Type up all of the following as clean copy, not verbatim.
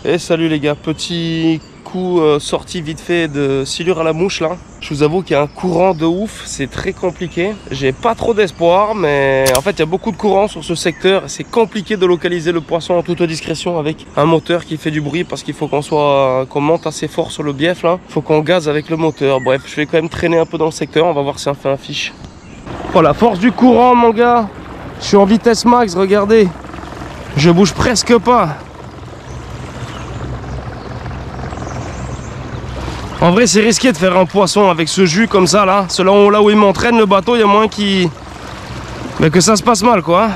Et salut les gars, petit coup sorti vite fait de silure à la mouche là. Je vous avoue qu'il y a un courant de ouf, c'est très compliqué. J'ai pas trop d'espoir, mais en fait il y a beaucoup de courant sur ce secteur. C'est compliqué de localiser le poisson en toute discrétion avec un moteur qui fait du bruit parce qu'il faut qu'on monte assez fort sur le bief là. Il faut qu'on gaze avec le moteur. Bref, je vais quand même traîner un peu dans le secteur, on va voir si on fait un fiche. Oh la force du courant mon gars. Je suis en vitesse max, regardez. Je bouge presque pas. En vrai c'est risqué de faire un poisson avec ce jus comme ça là. Là où il m'entraîne le bateau, il y a moins que ça se passe mal quoi.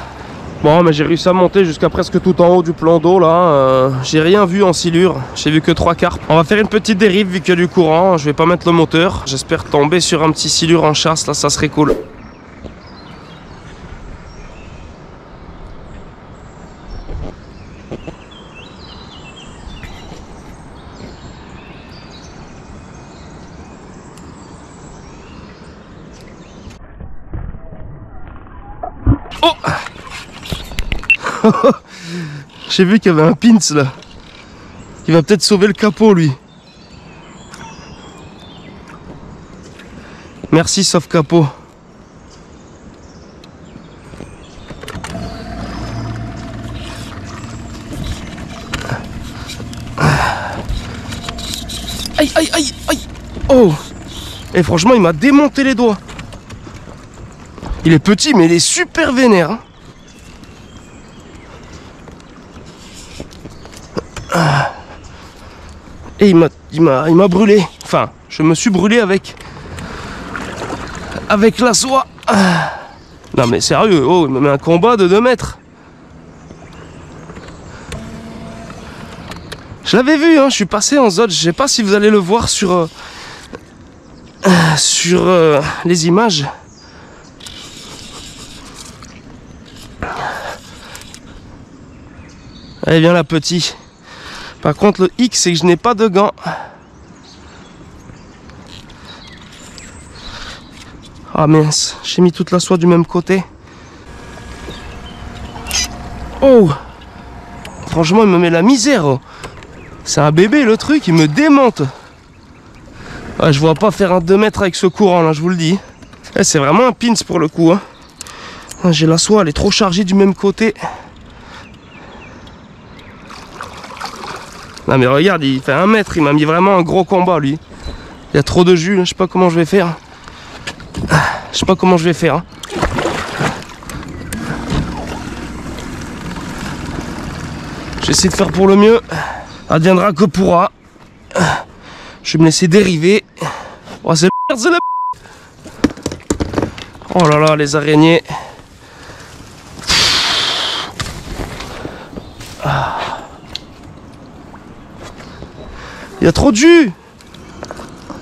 Bon mais j'ai réussi à monter jusqu'à presque tout en haut du plan d'eau là. J'ai rien vu en silure, j'ai vu que 3 carpes. On va faire une petite dérive vu qu'il y a du courant. Je vais pas mettre le moteur. J'espère tomber sur un petit silure en chasse là, ça serait cool. Oh j'ai vu qu'il y avait un pince là. Il va peut-être sauver le capot lui. Merci sauf capot. Aïe aïe aïe aïe. Oh. Et franchement il m'a démonté les doigts. Il est petit mais il est super vénère hein. Et il m'a brûlé. Enfin, je me suis brûlé avec la soie. Non mais sérieux, oh, il me met un combat de 2 mètres. Je l'avais vu, hein, je suis passé en zone. Je sais pas si vous allez le voir sur les images. Allez, viens là, petit. Par contre, le hic, c'est que je n'ai pas de gants. Ah mince, j'ai mis toute la soie du même côté. Oh! Franchement, il me met la misère. Oh. C'est un bébé, le truc, il me démonte. Ah, je vois pas faire un 2 mètres avec ce courant, là, je vous le dis. Eh, c'est vraiment un pince pour le coup. Hein. Ah, j'ai la soie, elle est trop chargée du même côté. Non mais regarde, il fait 1 mètre, il m'a mis vraiment un gros combat lui. Il y a trop de jus, je sais pas comment je vais faire. Je sais pas comment je vais faire. Hein. J'essaie de faire pour le mieux. Adviendra que pourra. Je vais me laisser dériver. Oh c'est la... Oh là là, les araignées. Il y a trop de jus.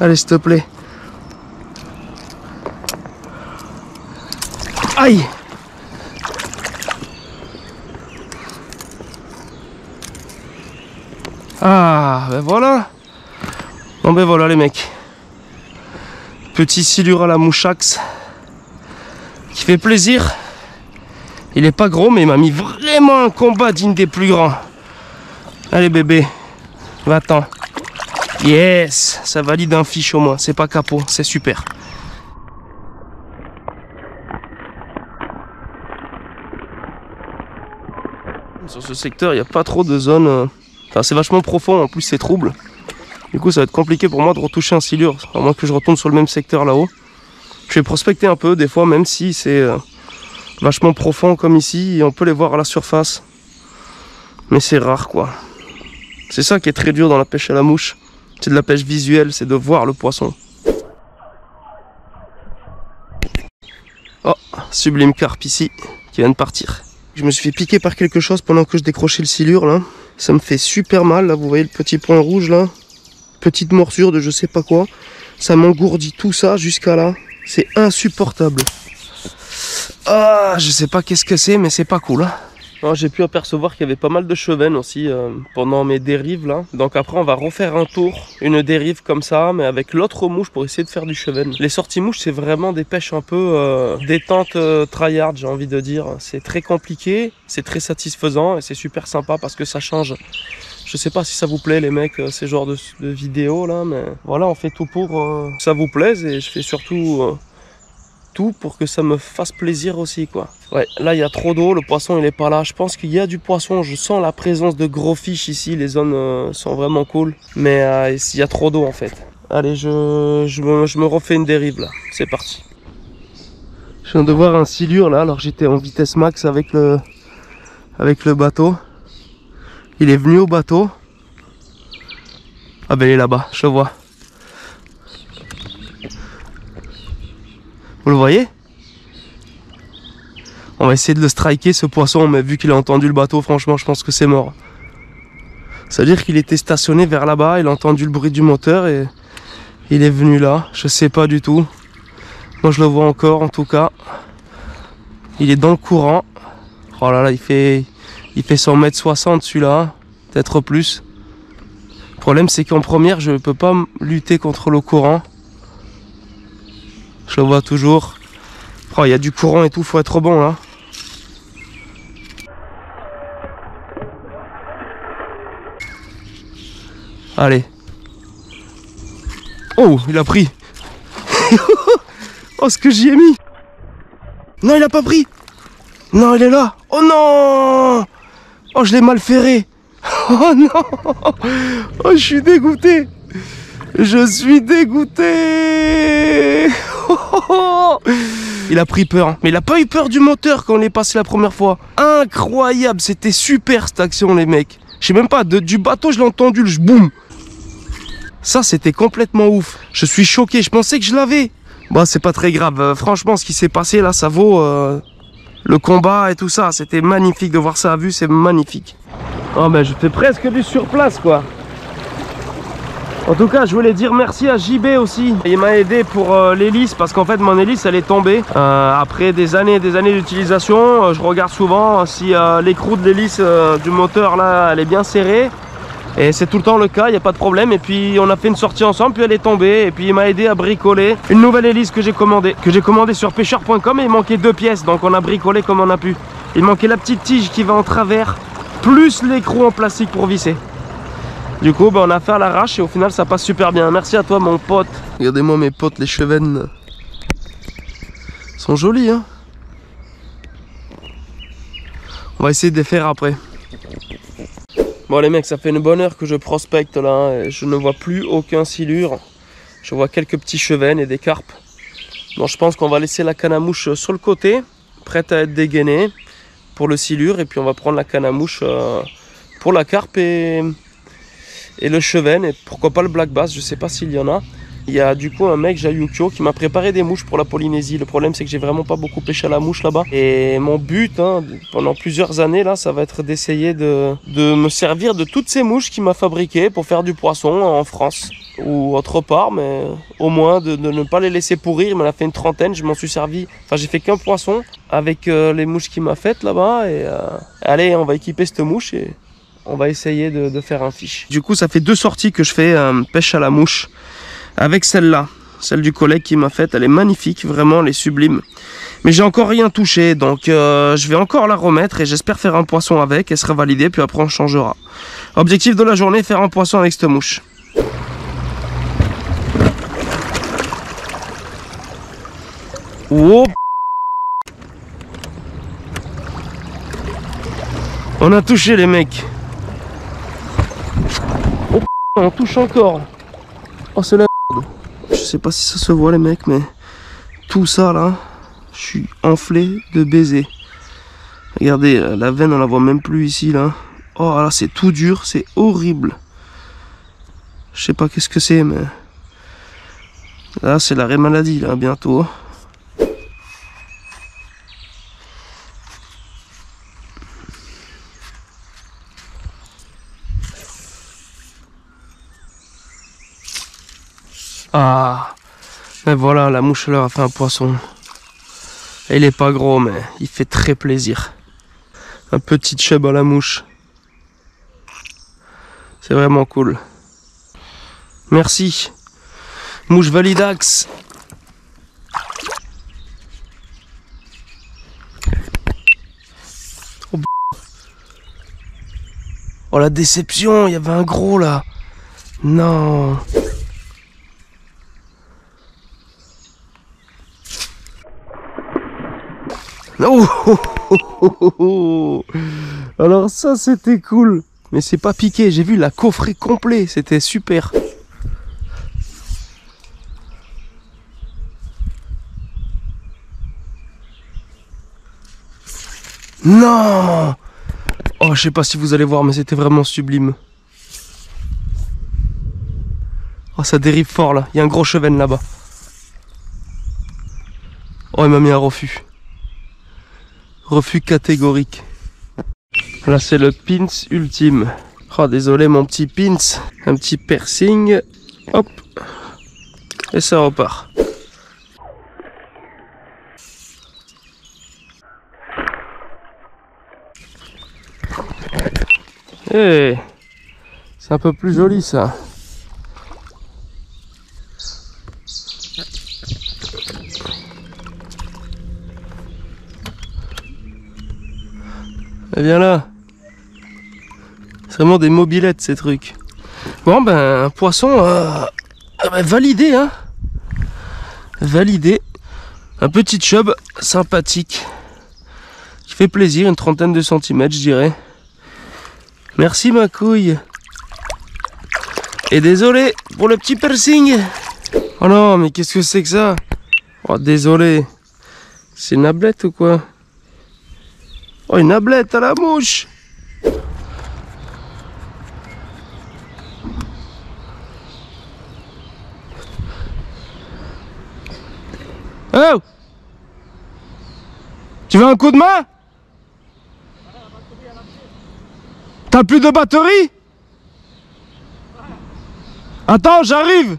Allez s'il te plaît. Aïe. Ah ben voilà. Bon ben voilà les mecs. Petit silure à la mouchax. Qui fait plaisir. Il est pas gros mais il m'a mis vraiment un combat digne des plus grands. Allez bébé. Va-t'en. Yes, ça valide un fiche au moins, c'est pas capot, c'est super. Sur ce secteur, il n'y a pas trop de zones. Enfin, c'est vachement profond, en plus c'est trouble. Du coup, ça va être compliqué pour moi de retoucher un silure, à moins que je retourne sur le même secteur là-haut. Je vais prospecter un peu, des fois, même si c'est vachement profond comme ici, et on peut les voir à la surface. Mais c'est rare, quoi. C'est ça qui est très dur dans la pêche à la mouche. C'est de la pêche visuelle, c'est de voir le poisson. Oh, sublime carpe ici, qui vient de partir. Je me suis fait piquer par quelque chose pendant que je décrochais le silure là. Ça me fait super mal, là, vous voyez le petit point rouge là. Petite morsure de je sais pas quoi. Ça m'engourdit tout ça jusqu'à là. C'est insupportable. Ah, je sais pas qu'est-ce que c'est, mais c'est pas cool. Hein. J'ai pu apercevoir qu'il y avait pas mal de chevennes aussi pendant mes dérives là. Donc après on va refaire un tour, une dérive comme ça, mais avec l'autre mouche pour essayer de faire du chevenne. Les sorties mouches c'est vraiment des pêches un peu détente tryhard j'ai envie de dire. C'est très compliqué, c'est très satisfaisant et c'est super sympa parce que ça change Je sais pas si ça vous plaît les mecs, ces genres de vidéos là, mais voilà, on fait tout pour que ça vous plaise et je fais surtout tout pour que ça me fasse plaisir aussi quoi. Ouais, là il y a trop d'eau, le poisson il est pas là. Je pense qu'il y a du poisson, je sens la présence de gros fiches ici, les zones sont vraiment cool. Mais il y a trop d'eau en fait. Allez, je me refais une dérive là, c'est parti. Je viens de voir un silure là, alors j'étais en vitesse max avec le bateau. Il est venu au bateau. Ah ben il est là-bas, je le vois. Vous le voyez? On va essayer de le striker ce poisson, mais vu qu'il a entendu le bateau, franchement je pense que c'est mort. C'est-à-dire qu'il était stationné vers là-bas, il a entendu le bruit du moteur et il est venu là, je sais pas du tout. Moi je le vois encore en tout cas. Il est dans le courant. Oh là là, il fait 100 m 60 celui-là, peut-être plus. Le problème c'est qu'en première je peux pas lutter contre le courant. Je le vois toujours. Oh, il y a du courant et tout, faut être bon là. Allez. Oh, il a pris. Oh, ce que j'y ai mis. Non, il a pas pris. Non, il est là. Oh non. Oh, je l'ai mal ferré. Oh non. Oh, je suis dégoûté. Je suis dégoûté. Il a pris peur, mais il a pas eu peur du moteur quand on est passé la première fois. Incroyable, c'était super cette action les mecs. Je sais même pas, du bateau je l'ai entendu, le boum. Ça c'était complètement ouf. Je suis choqué, je pensais que je l'avais. Bah c'est pas très grave, franchement ce qui s'est passé là ça vaut le combat et tout ça. C'était magnifique de voir ça à vue, c'est magnifique. Oh mais je fais presque du surplace quoi. En tout cas, je voulais dire merci à JB aussi. Il m'a aidé pour l'hélice parce qu'en fait mon hélice elle est tombée. Après des années d'utilisation, je regarde souvent si l'écrou de l'hélice du moteur là elle est bien serrée. Et c'est tout le temps le cas, il n'y a pas de problème. Et puis on a fait une sortie ensemble, puis elle est tombée. Et puis il m'a aidé à bricoler une nouvelle hélice que j'ai commandée sur pêcheur.com et il manquait 2 pièces. Donc on a bricolé comme on a pu. Il manquait la petite tige qui va en travers, plus l'écrou en plastique pour visser. Du coup, on a fait à l'arrache et au final, ça passe super bien. Merci à toi, mon pote. Regardez-moi mes potes, les chevennes. Ils sont jolis, hein. On va essayer de les faire après. Bon, les mecs, ça fait une bonne heure que je prospecte là. Je ne vois plus aucun silure. Je vois quelques petits chevennes et des carpes. Bon, je pense qu'on va laisser la canne à mouche sur le côté, prête à être dégainée pour le silure. Et puis, on va prendre la canne à mouche pour la carpe et le chevenne et pourquoi pas le black bass, je sais pas s'il y en a. Il y a du coup un mec, Jayukyo, qui m'a préparé des mouches pour la Polynésie. Le problème c'est que j'ai vraiment pas beaucoup pêché à la mouche là-bas. Et mon but pendant plusieurs années là, ça va être d'essayer de me servir de toutes ces mouches qu'il m'a fabriquées pour faire du poisson en France ou autre part, mais au moins de ne pas les laisser pourrir. Il m'en a fait une trentaine, je m'en suis servi. Enfin j'ai fait qu'un poisson avec les mouches qu'il m'a faites là-bas. Et allez, on va équiper cette mouche et on va essayer de faire un fish. Du coup, ça fait 2 sorties que je fais pêche à la mouche avec celle-là. Celle du collègue qui m'a faite, elle est magnifique, vraiment, elle est sublime. Mais j'ai encore rien touché, donc je vais encore la remettre et j'espère faire un poisson avec. Elle sera validée, puis après on changera. Objectif de la journée, faire un poisson avec cette mouche. Oh, on a touché les mecs. On touche encore. Oh c'est la merde. Je sais pas si ça se voit les mecs, mais tout ça là, je suis enflé de baisers. Regardez, la veine on la voit même plus ici là. Oh là c'est tout dur, c'est horrible. Je sais pas qu'est-ce que c'est, mais là c'est l'arrêt maladie là bientôt. Ah, mais voilà, la mouche leur a fait un poisson. Il est pas gros, mais il fait très plaisir. Un petit chub à la mouche. C'est vraiment cool. Merci. Mouche Validax. Oh, Oh la déception, il y avait un gros là. Non. Oh, oh, oh, oh, oh. Alors ça c'était cool. Mais c'est pas piqué, j'ai vu la coffret complet, c'était super. Non. Oh, je sais pas si vous allez voir, mais c'était vraiment sublime. Oh, ça dérive fort là, il y a un gros chevenne là-bas. Oh, il m'a mis un refus. Refus catégorique. Là, c'est le pins ultime. Oh, désolé mon petit pins. Un petit piercing. Hop. Et ça repart. Eh, c'est un peu plus joli ça. Et bien là. C'est vraiment des mobilettes ces trucs. Bon ben un poisson validé hein. Validé. Un petit chub sympathique. Qui fait plaisir, une trentaine de centimètres je dirais. Merci ma couille. Et désolé pour le petit piercing. Oh non mais qu'est-ce que c'est que ça? Oh désolé. C'est une ablette ou quoi? Oh une ablette à la mouche. Oh! Tu veux un coup de main? T'as plus de batterie? Attends, j'arrive!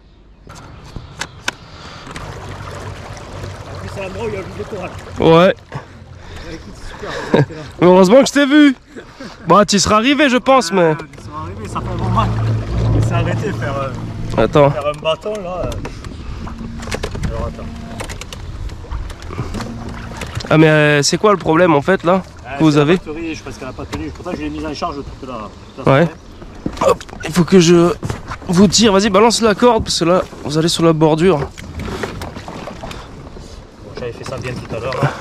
Ouais. Heureusement que je t'ai vu. Bon, tu seras arrivé, je pense, mais. Ils sont arrivés, ça fait un moment. Il s'est arrêté de faire, attends. faire un bâton là. Alors attends. Ah, mais c'est quoi le problème en fait là que vous avez? Batterie, je pense qu'elle n'a pas tenu. Pourtant, je l'ai mise en charge toute la ouais. Hop, il faut que je vous tire. Vas-y, balance la corde parce que là, vous allez sur la bordure. Bon, j'avais fait ça bien tout à l'heure. Là.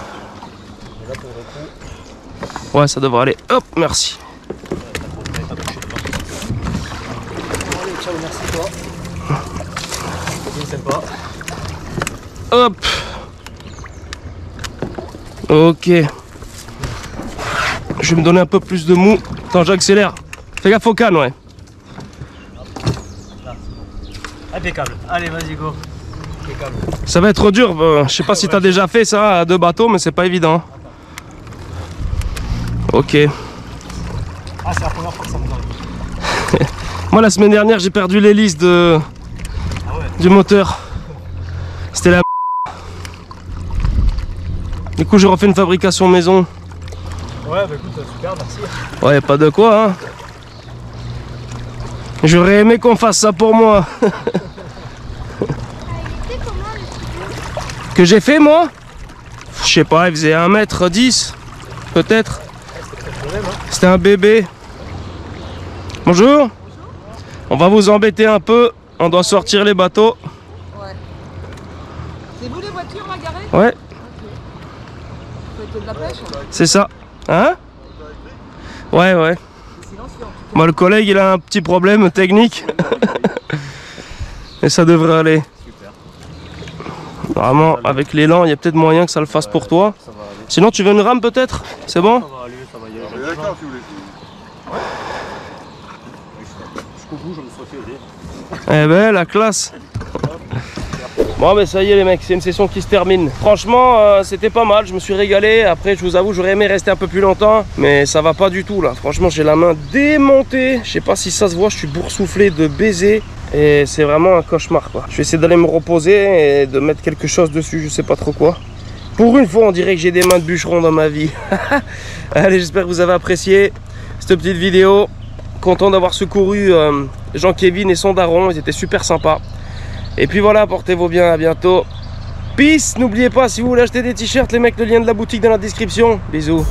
Et là, pour le coup. Ouais, ça devrait aller. Hop, merci. Allez, ciao, merci toi. C'est bien sympa. Hop. Ok. Je vais me donner un peu plus de mou. Attends, j'accélère. Fais gaffe au canne, ouais. Là. Impeccable. Allez, vas-y, go. Impeccable. Ça va être dur. Je sais pas si t'as déjà fait ça à 2 bateaux, mais c'est pas évident. Ok. Ah, c'est la première fois que ça me donne. Moi, la semaine dernière, j'ai perdu l'hélice de... Ah ouais. du moteur. C'était la... Du coup, j'ai refait une fabrication maison. Ouais, bah écoute, super, merci. Ouais, pas de quoi, hein. J'aurais aimé qu'on fasse ça pour moi. Que j'ai fait, moi? Je sais pas, il faisait 1m10, peut-être. C'était un bébé. Bonjour. On va vous embêter un peu. On doit sortir les bateaux. Ouais. C'est vous les voitures là garées? Ouais. Vous faites de la pêche? C'est ça. Hein? Ouais, ouais. Moi, le collègue, il a un petit problème technique. Et ça devrait aller. Super. Normalement, avec l'élan, il y a peut-être moyen que ça le fasse pour toi. Sinon, tu veux une rame peut-être? C'est bon? Ça va aller, ça va y aller. D'accord, si vous voulez. Jusqu'au bout, je me serais fait aider. Eh ben, la classe. Bon, ben ça y est les mecs, c'est une session qui se termine. Franchement, c'était pas mal, je me suis régalé. Après, je vous avoue, j'aurais aimé rester un peu plus longtemps, mais ça va pas du tout là. Franchement, j'ai la main démontée. Je sais pas si ça se voit, je suis boursouflé de baisers. Et c'est vraiment un cauchemar quoi. Je vais essayer d'aller me reposer et de mettre quelque chose dessus, je sais pas trop quoi. Pour une fois, on dirait que j'ai des mains de bûcheron dans ma vie. Allez, j'espère que vous avez apprécié cette petite vidéo. Content d'avoir secouru Jean-Kévin et son daron, ils étaient super sympas. Et puis voilà, portez-vous bien, à bientôt. Peace, n'oubliez pas, si vous voulez acheter des t-shirts, les mecs, le lien de la boutique dans la description. Bisous.